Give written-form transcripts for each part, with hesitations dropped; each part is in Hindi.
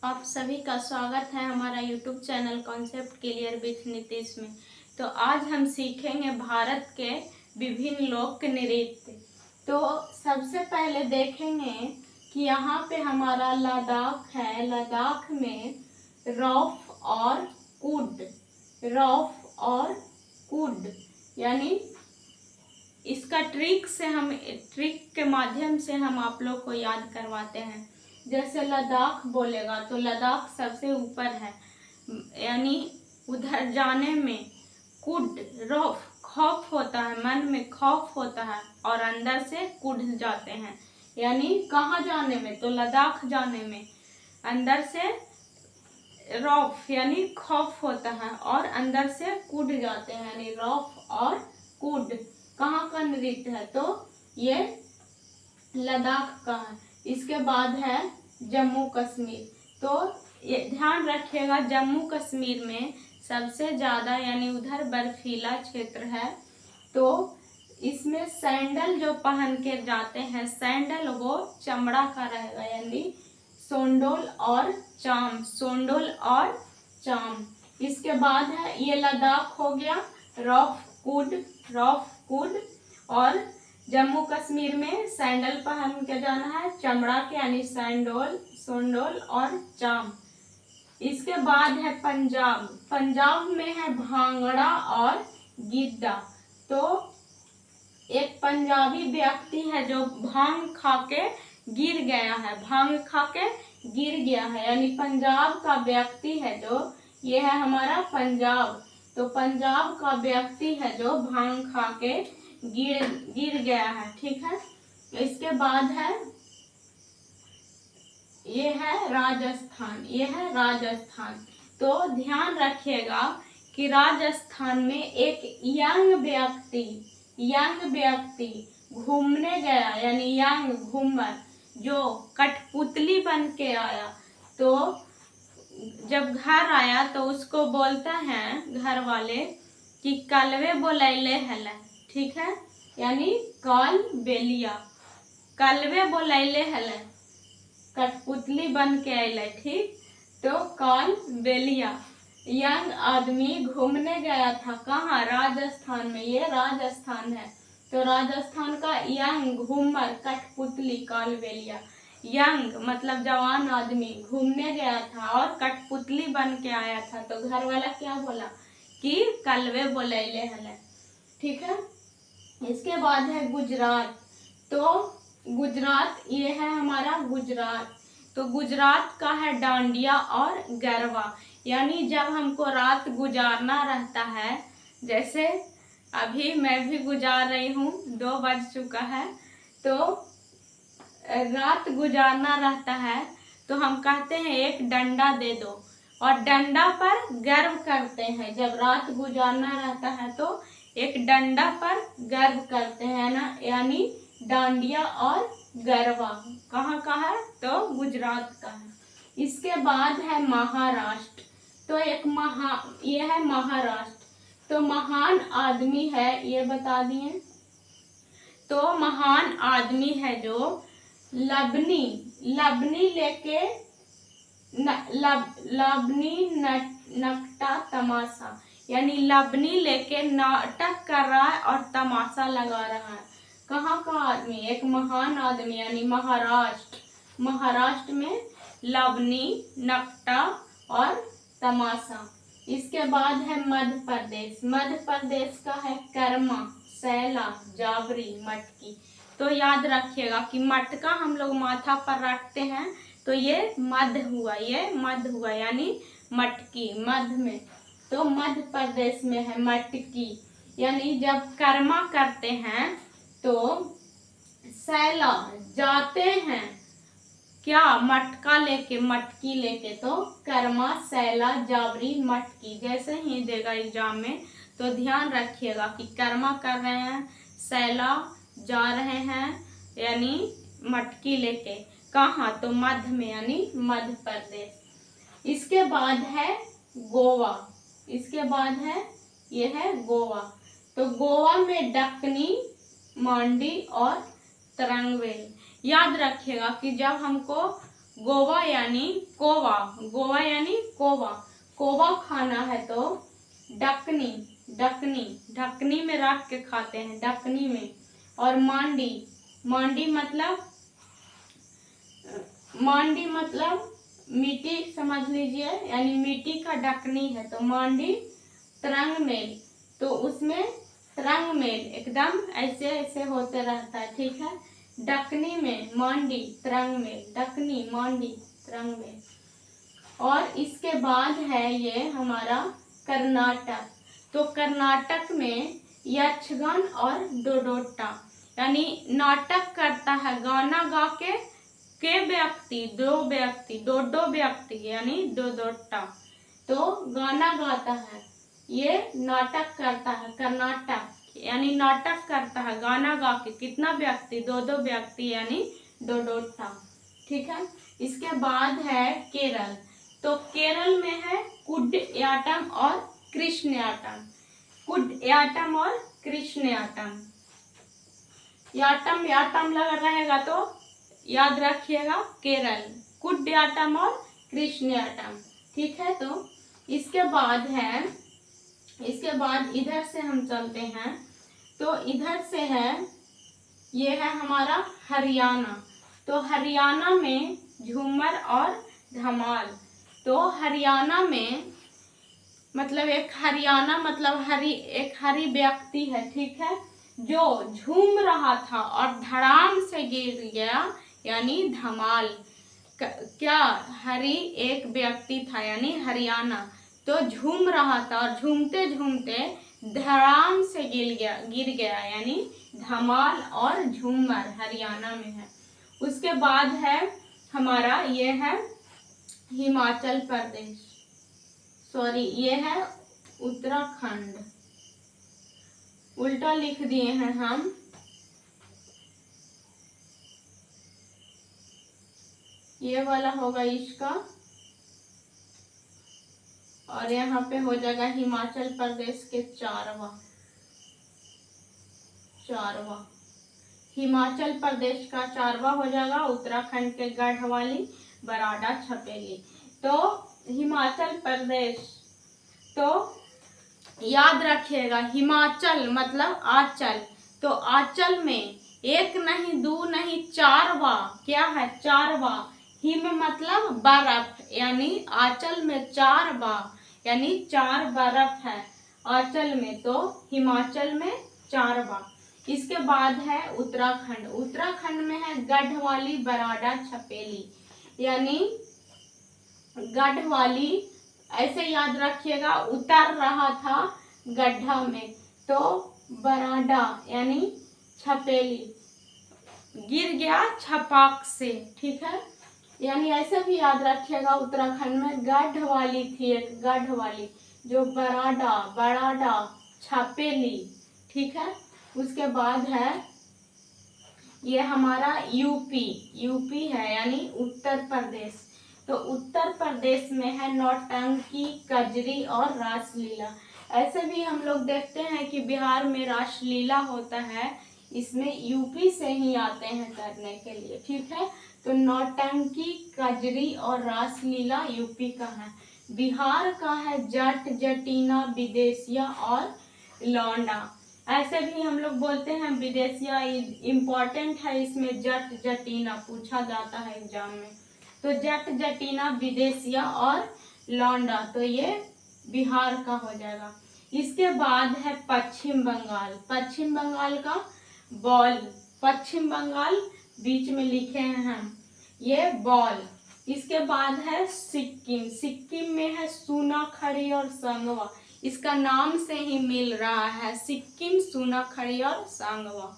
आप सभी का स्वागत है हमारा YouTube channel concept clear with Nitish में। तो आज हम सीखेंगे भारत के विभिन्न लोक नृत्य। तो सबसे पहले देखेंगे कि यहाँ पे हमारा लद्दाख है। लद्दाख में रौफ और कुड यानी इसका ट्रिक के माध्यम से हम आप लोग को याद करवाते हैं। जैसे लद्दाख बोलेगा तो लद्दाख सबसे ऊपर है, यानी उधर जाने में कुड रौफ खौफ होता है, मन में खौफ होता है और अंदर से कुड जाते हैं। यानी कहाँ जाने में, तो लद्दाख जाने में अंदर से रौफ यानी खौफ होता है और अंदर से कुड जाते हैं, यानी रौफ और कुड कहाँ का नृत्य है, तो ये लद्दाख का है। इसके बाद है जम्मू कश्मीर। तो ये ध्यान रखिएगा, जम्मू कश्मीर में सबसे ज़्यादा यानी उधर बर्फीला क्षेत्र है, तो इसमें सैंडल जो पहन के जाते हैं, सैंडल वो चमड़ा का रहेगा, यानी सोंडोल और चाम। इसके बाद है ये लद्दाख हो गया, रौफ कुड। और जम्मू कश्मीर में सैंडल पहन के जाना है, चमड़ा के, यानी सोंडोल और चाम। इसके बाद है पंजाब में है भांगड़ा और गिद्दा। तो एक पंजाबी व्यक्ति है जो भांग खा के गिर गया है, यानी पंजाब का व्यक्ति है जो, ये है हमारा पंजाब। तो पंजाब का व्यक्ति है जो भांग खा के गिर गया है, ठीक है। इसके बाद है ये है राजस्थान। तो ध्यान रखिएगा कि राजस्थान में एक यंग व्यक्ति घूमने गया, यानी यंग घूमर जो कठपुतली बन के आया। तो जब घर आया तो उसको बोलता है घर वाले कि कलवे बोलैले हले, ठीक है, यानी कलवे बोलैले हले, कठपुतली बन के अले, ठीक। तो कालबेलिया यंग आदमी घूमने गया था, कहाँ, राजस्थान में, ये राजस्थान है। तो राजस्थान का यंग घूमर कठपुतली कालबेलिया, यंग मतलब जवान आदमी घूमने गया था और कठपुतली बन के आया था, तो घर वाला क्या बोला कि कलवे बोलैले हले, ठीक है। इसके बाद है गुजरात। तो गुजरात ये है हमारा गुजरात। तो गुजरात का है डांडिया और गरबा, यानी जब हमको रात गुजारना रहता है, जैसे अभी मैं भी गुजार रही हूँ, 2 बज चुका है, तो रात गुजारना रहता है तो हम कहते हैं एक डंडा दे दो, और डंडा पर गर्व करते हैं। जब रात गुजारना रहता है तो एक डंडा पर गर्व करते हैं ना, यानी डांडिया और गरबा कहाँ का है, तो गुजरात का है। इसके बाद है महाराष्ट्र। तो ये है महाराष्ट्र। तो महान आदमी है, ये बता दिए। तो महान आदमी है जो लबनी लेके नकटा तमाशा, यानी लबनी लेके नाटक कर रहा है और तमाशा लगा रहा है। कहाँ का आदमी, एक महान आदमी, यानी महाराष्ट्र में लबनी, नकटा और तमाशा। इसके बाद है मध्य प्रदेश का है कर्मा, सैला, जाबरी, मटकी। तो याद रखिएगा कि मटका हम लोग माथा पर रखते हैं, तो ये मध्य हुआ, यानी मटकी मध्य में। तो मध्य प्रदेश में है मटकी, यानी जब कर्मा करते हैं तो सैला जाते हैं, क्या, मटकी लेके, तो कर्मा, सैला, जाबरी, मटकी जैसे ही देगा एग्जाम में, तो ध्यान रखिएगा कि कर्मा कर रहे हैं, सैला जा रहे हैं, यानी मटकी लेके, कहाँ, तो मध्य में, यानी मध्य प्रदेश। इसके बाद है गोवा। ये है गोवा। तो गोवा में डकनी, मांडी और तरंगवेल। याद रखिएगा कि जब हमको गोवा यानी कोवा, गोवा यानी कोवा, कोवा खाना है तो डकनी, डकनी, ढकनी में रख के खाते हैं, डकनी में। और मांडी, मांडी मतलब, मांडी मतलब मिट्टी समझ लीजिए, यानी मिट्टी का ढकनी है तो मांडी तरंग मेल, तो उसमें तरंग मेल एकदम ऐसे ऐसे होते रहता है, ठीक है। डकनी में मांडी तरंग मेल, डकनी मांडी तरंग मेल। और इसके बाद है ये हमारा कर्नाटक, तो कर्नाटक में यक्षगान और डोडोट्टा, यानी नाटक करता है, गाना गा के व्यक्ति, दो व्यक्ति, दो व्यक्ति यानी डोडोट्टा, तो गाना गाता है, ये नाटक करता है कर्नाटक, यानी नाटक करता है गाना गा के, कितना व्यक्ति, दो व्यक्ति यानी डोडोट्टा, ठीक है। इसके बाद है केरल, तो केरल में है कुडियाट्टम और कृष्णयाट्टम, कुडियाट्टम और कृष्णयाट्टम, याट्टम याट्टम लगा रहेगा तो याद रखिएगा केरल, कुडियाट्टम और कृष्णयाट्टम, ठीक है। तो इसके बाद है, इसके बाद इधर से हम चलते हैं, तो इधर से है, ये है हमारा हरियाणा, तो हरियाणा में झूमर और धमाल, तो हरियाणा में मतलब एक हरियाणा मतलब एक हरी व्यक्ति है, ठीक है, जो झूम रहा था और धड़ाम से गिर गया, यानी धमाल। क्या हरी एक व्यक्ति था यानी हरियाणा, तो झूम रहा था और झूमते झूमते धड़ाम से गिर गया यानी धमाल और झूमर हरियाणा में है। उसके बाद है हमारा, ये है हिमाचल प्रदेश, सॉरी ये है उत्तराखंड, उल्टा लिख दिए हैं हम, ये वाला होगा इसका, और यहाँ पे हो जाएगा हिमाचल प्रदेश के चारवा, हिमाचल प्रदेश का चारवा हो जाएगा, उत्तराखंड के गढ़वाली, बराडा, छपेली। तो हिमाचल प्रदेश, तो याद रखिएगा हिमाचल मतलब आंचल, तो आंचल में एक नहीं दो नहीं चारवा, क्या है चारवा, हिम मतलब बर्फ, यानी आंचल में चारवा यानी चार बर्फ है आंचल में, तो हिमाचल में चारवा। इसके बाद है उत्तराखंड, उत्तराखंड में है गढ़वाली, बराडा, छपेली, यानी गढ़वाली ऐसे याद रखिएगा, उतर रहा था गड्ढा में, तो बराडा यानी छपेली, गिर गया छपाक से, ठीक है, यानी ऐसे भी याद रखिएगा। उत्तराखंड में गढ़वाली थी एक, गढ़वाली, जो बराडा छपेली, ठीक है। उसके बाद है ये हमारा यूपी है यानी उत्तर प्रदेश, तो उत्तर प्रदेश में है नौटंकी, कजरी और रासलीला। ऐसे भी हम लोग देखते हैं कि बिहार में रासलीला होता है, इसमें यूपी से ही आते हैं करने के लिए, ठीक है। तो नौटंकी, कजरी और रासलीला यूपी का है। बिहार का है जट, जटीना, विदेशिया और लौंडा। ऐसे भी हम लोग बोलते हैं विदेशिया, इम्पोर्टेंट है इसमें, जट जटीना पूछा जाता है एग्जाम में, तो जट, जटीना, विदेशिया और लौंडा, तो ये बिहार का हो जाएगा। इसके बाद है पश्चिम बंगाल, पश्चिम बंगाल का बॉल, पश्चिम बंगाल बीच में लिखे हैं हम, ये बॉल। इसके बाद है सिक्किम, सिक्किम में है सूनाखड़ी और संगवा, इसका नाम से ही मिल रहा है, सिक्किम, सूनाखड़ी और सांगवा,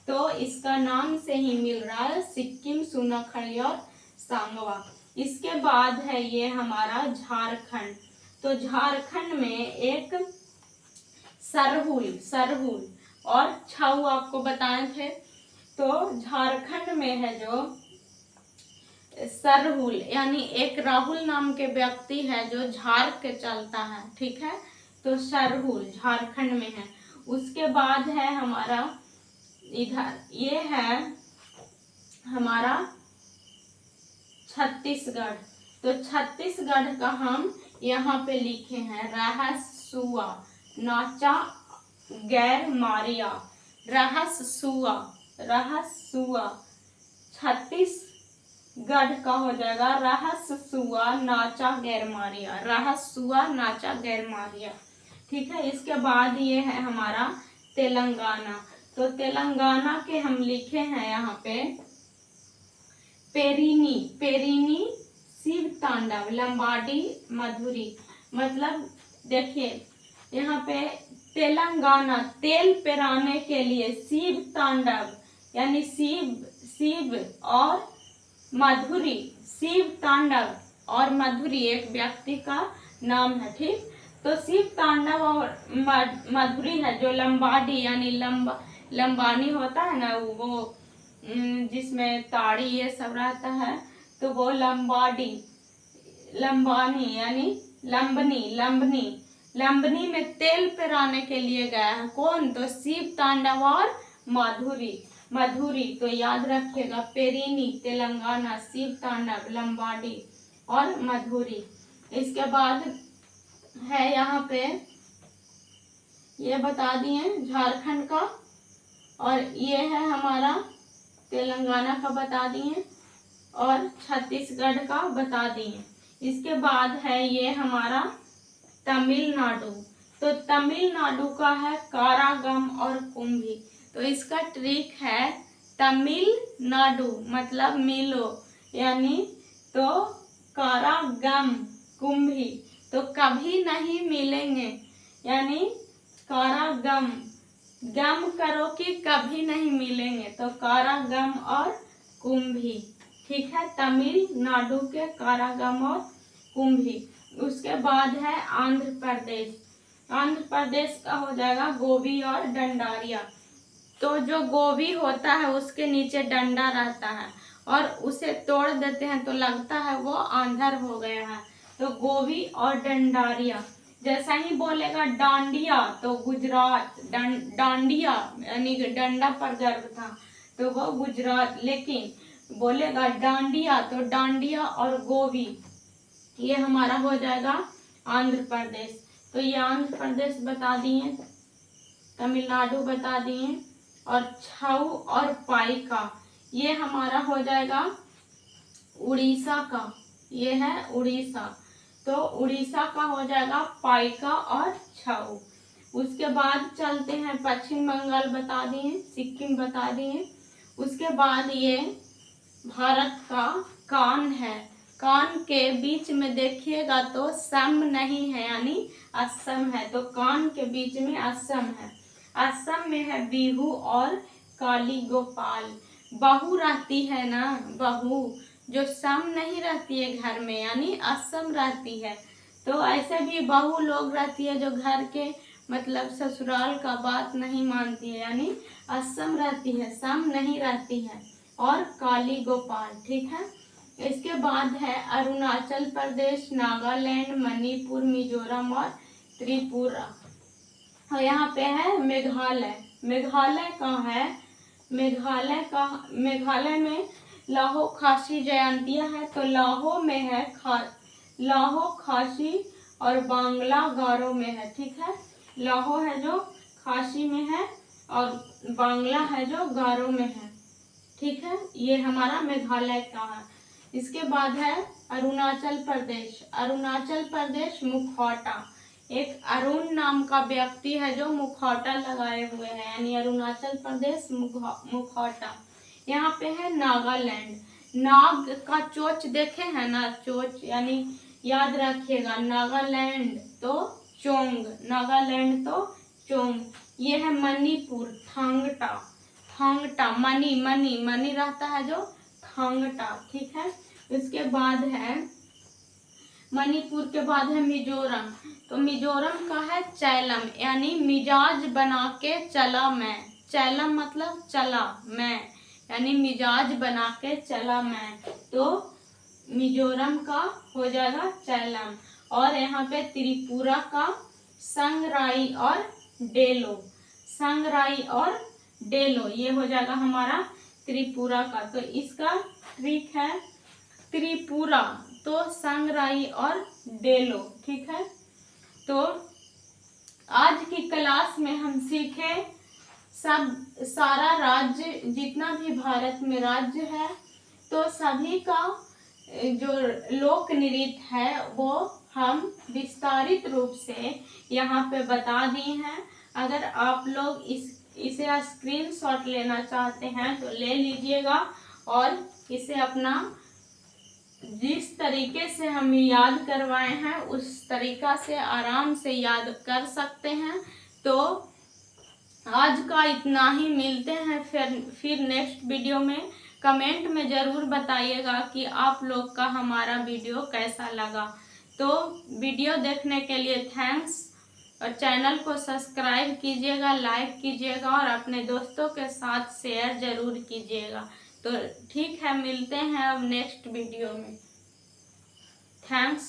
तो इसका नाम से ही मिल रहा है सिक्किम, सूनाखड़ी और सांगवा। इसके बाद है ये हमारा झारखंड, तो झारखंड में एक सरहुल और छाऊ आपको बताए थे, तो झारखंड में है जो सरहुल, यानी एक राहुल नाम के व्यक्ति है जो झार के चलता है, ठीक है, तो सरहुल झारखंड में है। उसके बाद है हमारा इधर, ये है हमारा छत्तीसगढ़। तो छत्तीसगढ़ का हम यहाँ पे लिखे हैं रहसुआ नाचा गैर मारिया। रहसुआ छत्तीसगढ़ का हो जाएगा रहसुआ नाचा गैर मारिया। रहसुआ नाचा गैर मारिया। ठीक है। इसके बाद ये है हमारा तेलंगाना। तो तेलंगाना के हम लिखे हैं यहाँ पे पेरिनी शिव तांडव लंबाडी मधुरी। मतलब देखिए यहाँ पे तेलंगाना तेल पेराने के लिए शिव तांडव यानी शिव और मधुरी, शिव तांडव और मधुरी एक व्यक्ति का नाम है। ठीक। तो शिव तांडव और मधुरी है जो लंबाडी यानी लंबानी होता है ना, वो जिसमें ताड़ी ये सब रहता है, तो वो लंबानी यानी लंबनी में तेल पेराने के लिए गया है। कौन? तो शिव तांडव और मधुरी। तो याद रखिएगा पेरिनी तेलंगाना, शिव तांडव लंबाडी और मधुरी। इसके बाद है यहाँ पे ये बता दिए झारखंड का, और ये है हमारा तेलंगाना का बता दिए और छत्तीसगढ़ का बता दिए। इसके बाद है ये हमारा तमिलनाडु। तो तमिलनाडु का है कारागम और कुंभी। तो इसका ट्रिक है तमिलनाडु मतलब मिलो यानी, तो कारागम कुंभी तो कभी नहीं मिलेंगे यानी कारागम गम करो कि कभी नहीं मिलेंगे, तो कारागम और कुंभी। ठीक है। तमिलनाडु के कारागम और कुंभी। उसके बाद है आंध्र प्रदेश। आंध्र प्रदेश का हो जाएगा गोभी और डंडारिया। तो जो गोभी होता है उसके नीचे डंडा रहता है और उसे तोड़ देते हैं तो लगता है वो आंधर हो गया है, तो गोभी और डंडारिया। जैसा ही बोलेगा डांडिया तो गुजरात, डांडिया यानी डंडा पर गर्व था तो वो गुजरात, लेकिन बोलेगा डांडिया तो डांडिया और गोभी ये हमारा हो जाएगा आंध्र प्रदेश। तो ये आंध्र प्रदेश बता दिए, तमिलनाडु बता दिए, और छऊ और पाइका ये हमारा हो जाएगा उड़ीसा का। ये है उड़ीसा, तो उड़ीसा का हो जाएगा पाइका और छऊ। उसके बाद चलते हैं पश्चिम बंगाल बता दिए, सिक्किम बता दिए। उसके बाद ये भारत का कान है। कान के बीच में देखिएगा तो सम नहीं है यानी असम है, तो कान के बीच में असम है। असम में है बिहू और काली गोपाल। बहू रहती है ना, बहू जो सम नहीं रहती है घर में यानी असम रहती है। तो ऐसे भी बहू लोग रहती है जो घर के मतलब ससुराल का बात नहीं मानती है यानी असम रहती है, सम नहीं रहती है। और काली गोपाल। ठीक है। इसके बाद है अरुणाचल प्रदेश, नागालैंड, मणिपुर, मिजोरम और त्रिपुरा। और यहाँ पे है मेघालय। मेघालय कहाँ है? मेघालय में लाहो खासी जयंतिया है, तो लाहो में है लाहो खासी और बांग्ला गारो में है। ठीक है। लाहो है जो खासी में है और बांग्ला है जो गारो में है। ठीक है। ये हमारा मेघालय का है। इसके बाद है अरुणाचल प्रदेश। अरुणाचल प्रदेश मुखौटा, एक अरुण नाम का व्यक्ति है जो मुखौटा लगाए हुए है यानी अरुणाचल प्रदेश मुखौटा। यहाँ पे है नागालैंड। नाग का चोच देखे हैं ना, चोच यानी याद रखिएगा नागालैंड तो चोंग, नागालैंड तो चोंग। ये है मणिपुर, थांगटा मनी रहता है जो थांगटा। ठीक है। इसके बाद है मणिपुर के बाद है मिजोरम। तो मिजोरम का है चैलम यानी मिजाज बना के चला मैं। चैलम मतलब चला मैं यानी मिजाज बना के चला मैं, तो मिजोरम का हो जाएगा चैलम। और यहाँ पे त्रिपुरा का संगराई और डेलो, संगराई और डेलो ये हो जाएगा हमारा त्रिपुरा का। तो इसका ट्रिक है त्रिपुरा तो संगराई और डेलो। ठीक है, तो आज की क्लास में हम सीखे सारा राज्य, जितना भी भारत में राज्य है, तो सभी का जो लोक नृत्य है वो हम विस्तारित रूप से यहाँ पे बता दिए हैं। अगर आप लोग इसे स्क्रीनशॉट लेना चाहते हैं तो ले लीजिएगा और इसे अपना जिस तरीके से हम याद करवाए हैं उस तरीका से आराम से याद कर सकते हैं। तो आज का इतना ही, मिलते हैं फिर नेक्स्ट वीडियो में। कमेंट में ज़रूर बताइएगा कि आप लोग का हमारा वीडियो कैसा लगा। तो वीडियो देखने के लिए थैंक्स, और चैनल को सब्सक्राइब कीजिएगा, लाइक कीजिएगा और अपने दोस्तों के साथ शेयर ज़रूर कीजिएगा। तो ठीक है, मिलते हैं अब नेक्स्ट वीडियो में। थैंक्स।